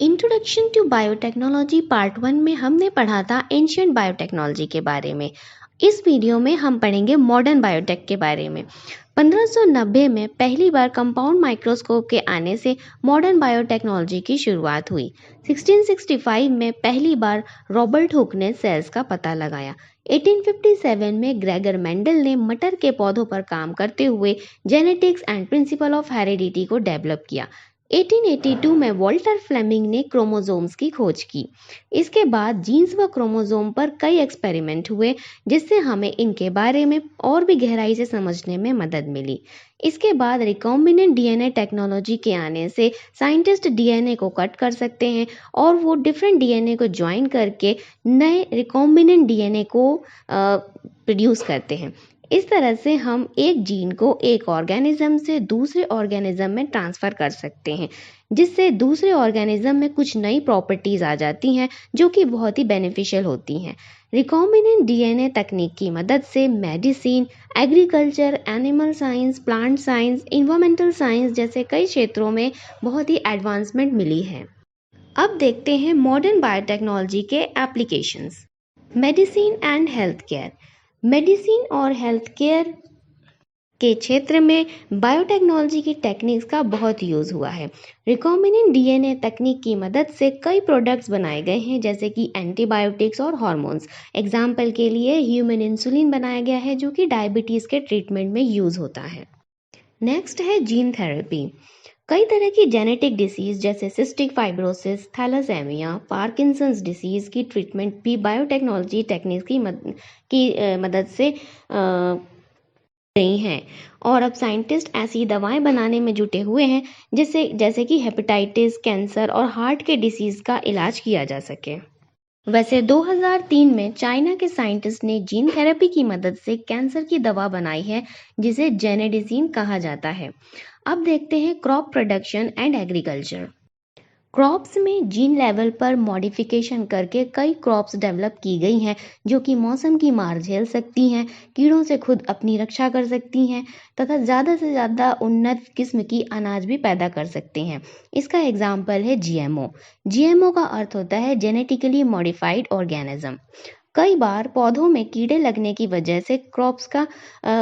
Introduction to biotechnology part 1 में हमने पढ़ा था एंशियंट बायोटेक्नोलॉजी के बारे में। इस वीडियो में हम पढ़ेंगे मॉडर्न बायोटेक के बारे में। 1590 में पहली बार कंपाउंड माइक्रोस्कोप के आने से मॉडर्न बायोटेक्नोलॉजी की शुरुआत हुई। 1665 में पहली बार रॉबर्ट हुक ने सेल्स का पता लगाया। 1857 में ग्रेगर मेंडल ने मटर के पौधों पर काम करते हुए genetics and principle of heredity को डेवलप किया। 1882 में वॉल्टर फ्लेमिंग ने क्रोमोसोम्स की खोज की। इसके बाद जीन्स व क्रोमोसोम पर कई एक्सपेरिमेंट हुए जिससे हमें इनके बारे में और भी गहराई से समझने में मदद मिली। इसके बाद रिकॉम्बिनेंट डीएनए टेक्नोलॉजी के आने से साइंटिस्ट डीएनए को कट कर सकते हैं और वो डिफरेंट डीएनए को ज्वाइन करके नए रिकॉम्बिनेंट डीएनए को प्रोड्यूस करते हैं। इस तरह से हम एक जीन को एक ऑर्गेनिज्म से दूसरे ऑर्गेनिज्म में ट्रांसफ़र कर सकते हैं, जिससे दूसरे ऑर्गेनिज्म में कुछ नई प्रॉपर्टीज़ आ जाती हैं जो कि बहुत ही बेनिफिशियल होती हैं। रिकॉम्बिनेंट डीएनए तकनीक की मदद से medicine, agriculture, animal science, plant science, environmental science जैसे कई क्षेत्रों में बहुत ही एडवांसमेंट मिली है। अब देखते हैं मॉडर्न बायोटेक्नोलॉजी के applications. Medicine and health care. Medicine और हेल्थ केयर के क्षेत्र में बायोटेक्नोलॉजी की टेक्निक्स का बहुत यूज़ हुआ है। रिकॉम्बिनेंट डीएनए तकनीक की मदद से कई प्रोडक्ट्स बनाए गए हैं जैसे कि एंटीबायोटिक्स और हार्मोन्स। एग्जाम्पल के लिए ह्यूमन इंसुलिन बनाया गया है जो कि डायबिटीज़ के ट्रीटमेंट में यूज़ होता है। नेक्स्ट है जीन थेरेपी। कई तरह की जेनेटिक डिसीज़ जैसे सिस्टिक फाइब्रोसिस, थैलासेमिया, पार्किंसंस डिसीज़ की ट्रीटमेंट भी बायोटेक्नोलॉजी टेक्निक्स की मदद से रही हैं और अब साइंटिस्ट ऐसी दवाएं बनाने में जुटे हुए हैं जैसे कि हेपेटाइटिस, कैंसर और हार्ट के डिसीज़ का इलाज किया जा सके। वैसे 2003 में चाइना के साइंटिस्ट ने जीन थेरेपी की मदद से कैंसर की दवा बनाई है जिसे जेनेडिसिन कहा जाता है। अब देखते हैं crop production and agriculture. Crops में जीन लेवल पर मॉडिफिकेशन करके कई क्रॉप्स डेवलप की गई हैं जो कि मौसम की मार झेल सकती हैं, कीड़ों से खुद अपनी रक्षा कर सकती हैं तथा ज़्यादा से ज़्यादा उन्नत किस्म की अनाज भी पैदा कर सकते हैं। इसका एग्जाम्पल है जीएमओ। जीएमओ का अर्थ होता है जेनेटिकली मॉडिफाइड ऑर्गेनिज्म। कई बार पौधों में कीड़े लगने की वजह से क्रॉप्स का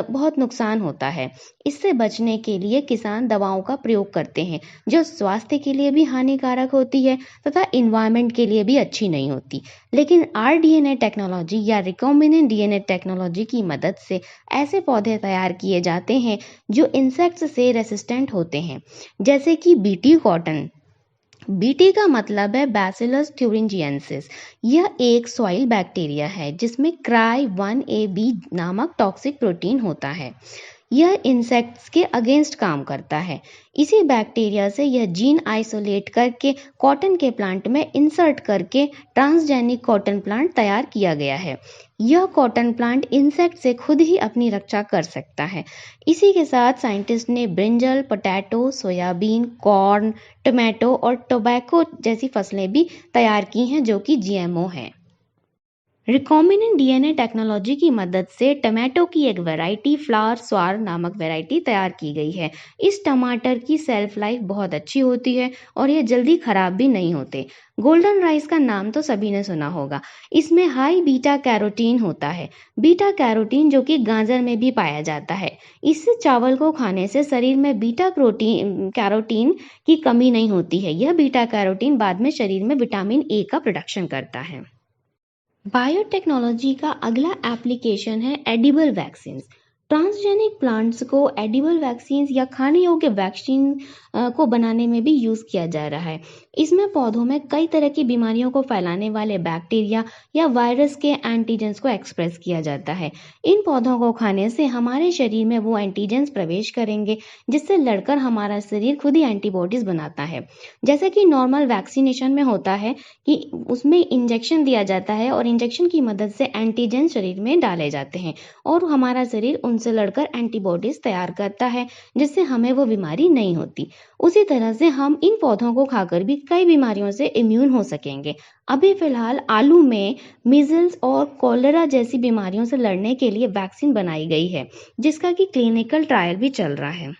बहुत नुकसान होता है। इससे बचने के लिए किसान दवाओं का प्रयोग करते हैं जो स्वास्थ्य के लिए भी हानिकारक होती है तथा इन्वायरमेंट के लिए भी अच्छी नहीं होती। लेकिन आरडीएनए टेक्नोलॉजी या रिकॉम्बिनेंट डीएनए टेक्नोलॉजी की मदद से ऐसे पौधे तैयार किए जाते हैं जो इंसेक्ट्स से रेसिस्टेंट होते हैं, जैसे कि बीटी कॉटन। बीटी का मतलब है बैसिलस thuringiensis। यह एक सॉइल बैक्टीरिया है जिसमें क्राई 1AB नामक टॉक्सिक प्रोटीन होता है। यह इंसेक्ट्स के अगेंस्ट काम करता है। इसी बैक्टीरिया से यह जीन आइसोलेट करके कॉटन के प्लांट में इंसर्ट करके ट्रांसजेनिक कॉटन प्लांट तैयार किया गया है। यह कॉटन प्लांट इंसेक्ट से खुद ही अपनी रक्षा कर सकता है। इसी के साथ साइंटिस्ट ने brinjal, potato, soybean, corn, tomato और टोबैको जैसी फसलें भी तैयार की हैं जो कि जीएमओ हैं। रिकॉम्बिनेंट डीएनए टेक्नोलॉजी की मदद से टमाटो की एक वैरायटी फ्लावर स्वार नामक वैरायटी तैयार की गई है। इस टमाटर की सेल्फ लाइफ बहुत अच्छी होती है और ये जल्दी खराब भी नहीं होते। गोल्डन राइस का नाम तो सभी ने सुना होगा। इसमें हाई बीटा कैरोटीन होता है। बीटा कैरोटीन जो कि गाजर में भी पाया जाता है। इस चावल को खाने से शरीर में बीटा कैरोटीन की कमी नहीं होती है। यह बीटा कैरोटीन बाद में शरीर में विटामिन ए का प्रोडक्शन करता है। बायोटेक्नोलॉजी का अगला एप्लीकेशन है एडिबल वैक्सीन्स। ट्रांसजेनिक प्लांट्स को एडिबल वैक्सीन्स या खाने योग्य वैक्सीन को बनाने में भी यूज़ किया जा रहा है। इसमें पौधों में कई तरह की बीमारियों को फैलाने वाले बैक्टीरिया या वायरस के एंटीजेंस को एक्सप्रेस किया जाता है। इन पौधों को खाने से हमारे शरीर में वो एंटीजेंस प्रवेश करेंगे जिससे लड़कर हमारा शरीर खुद ही एंटीबॉडीज बनाता है। जैसे कि नॉर्मल वैक्सीनेशन में होता है कि उसमें इंजेक्शन दिया जाता है और इंजेक्शन की मदद से एंटीजन शरीर में डाले जाते हैं और हमारा शरीर उनसे लड़कर एंटीबॉडीज तैयार करता है जिससे हमें वो बीमारी नहीं होती। उसी तरह से हम इन पौधों को खाकर भी कई बीमारियों से इम्यून हो सकेंगे। अभी फिलहाल आलू में मीजल्स और कॉलेरा जैसी बीमारियों से लड़ने के लिए वैक्सीन बनाई गई है जिसका कि क्लिनिकल ट्रायल भी चल रहा है।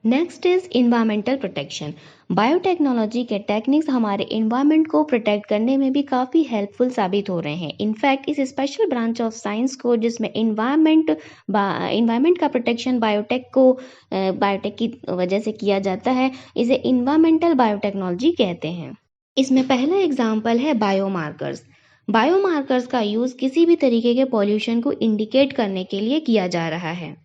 Next is environmental protection. Biotechnology के टेक्निक्स हमारे इन्वायरमेंट को प्रोटेक्ट करने में भी काफ़ी हेल्पफुल साबित हो रहे हैं। इनफैक्ट इस स्पेशल ब्रांच ऑफ साइंस को जिसमें इन्वायरमेंट का प्रोटेक्शन बायोटेक की वजह से किया जाता है, इसे इन्वायरमेंटल बायोटेक्नोलॉजी कहते हैं। इसमें पहला एग्जाम्पल है बायोमार्कर्स। बायोमार्कर्स का यूज़ किसी भी तरीके के पॉल्यूशन को इंडिकेट करने के लिए किया जा रहा है।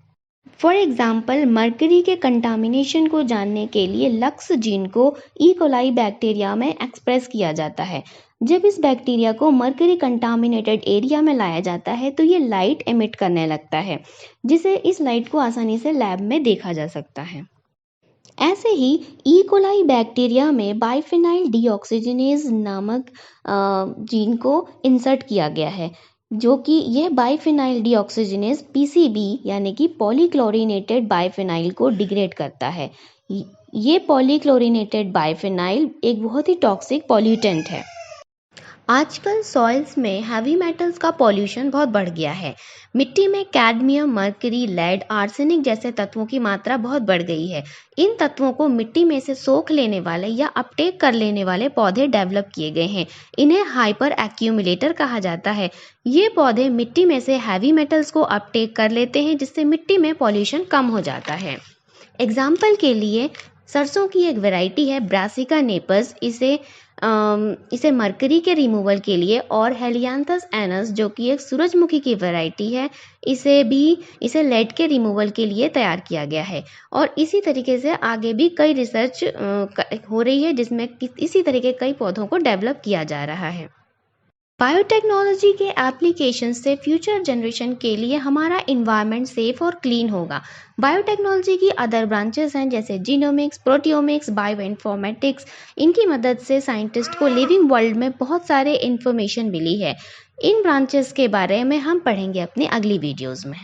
फॉर एग्जाम्पल मर्करी के कंटामिनेशन को जानने के लिए लक्स जीन को ई कोलाई बैक्टीरिया में एक्सप्रेस किया जाता है। जब इस बैक्टीरिया को मर्करी कंटामिनेटेड एरिया में लाया जाता है तो ये लाइट एमिट करने लगता है, जिसे इस लाइट को आसानी से लैब में देखा जा सकता है। ऐसे ही ई कोलाई बैक्टीरिया में बाइफेनाइल डीऑक्सीजनेज नामक जीन को इंसर्ट किया गया है, जो कि यह बाइफेनाइल डीऑक्सीजनेज पीसीबी यानी कि पॉलीक्लोरिनेटेड बाइफेनाइल को डिग्रेड करता है। ये पॉलीक्लोरिनेटेड बाइफेनाइल एक बहुत ही टॉक्सिक पॉल्यूटेंट है। आजकल सॉइल्स में हैवी मेटल्स का पॉल्यूशन बहुत बढ़ गया है। मिट्टी में कैडमियम, मर्करी, लेड, आर्सेनिक जैसे तत्वों की मात्रा बहुत बढ़ गई है। इन तत्वों को मिट्टी में से सोख लेने वाले या अपटेक कर लेने वाले पौधे डेवलप किए गए हैं। इन्हें हाइपर एक्यूमुलेटर कहा जाता है। ये पौधे मिट्टी में से हैवी मेटल्स को अपटेक कर लेते हैं, जिससे मिट्टी में पॉल्यूशन कम हो जाता है। एग्जाम्पल के लिए सरसों की एक वैरायटी है ब्रासिका नेपस, इसे मरकरी के रिमूवल के लिए, और हेलियांथस एनस जो कि एक सूरजमुखी की वैरायटी है, इसे लेड के रिमूवल के लिए तैयार किया गया है। और इसी तरीके से आगे भी कई रिसर्च हो रही है जिसमें इसी तरीके कई पौधों को डेवलप किया जा रहा है। बायोटेक्नोलॉजी के एप्लीकेशन से फ्यूचर जनरेशन के लिए हमारा इन्वायरमेंट सेफ और क्लीन होगा। बायोटेक्नोलॉजी की अदर ब्रांचेस हैं जैसे जीनोमिक्स, प्रोटियोमिक्स, बायोइन्फॉर्मेटिक्स। इनकी मदद से साइंटिस्ट को लिविंग वर्ल्ड में बहुत सारे इन्फॉर्मेशन मिली है। इन ब्रांचेस के बारे में हम पढ़ेंगे अपनी अगली वीडियोज़ में।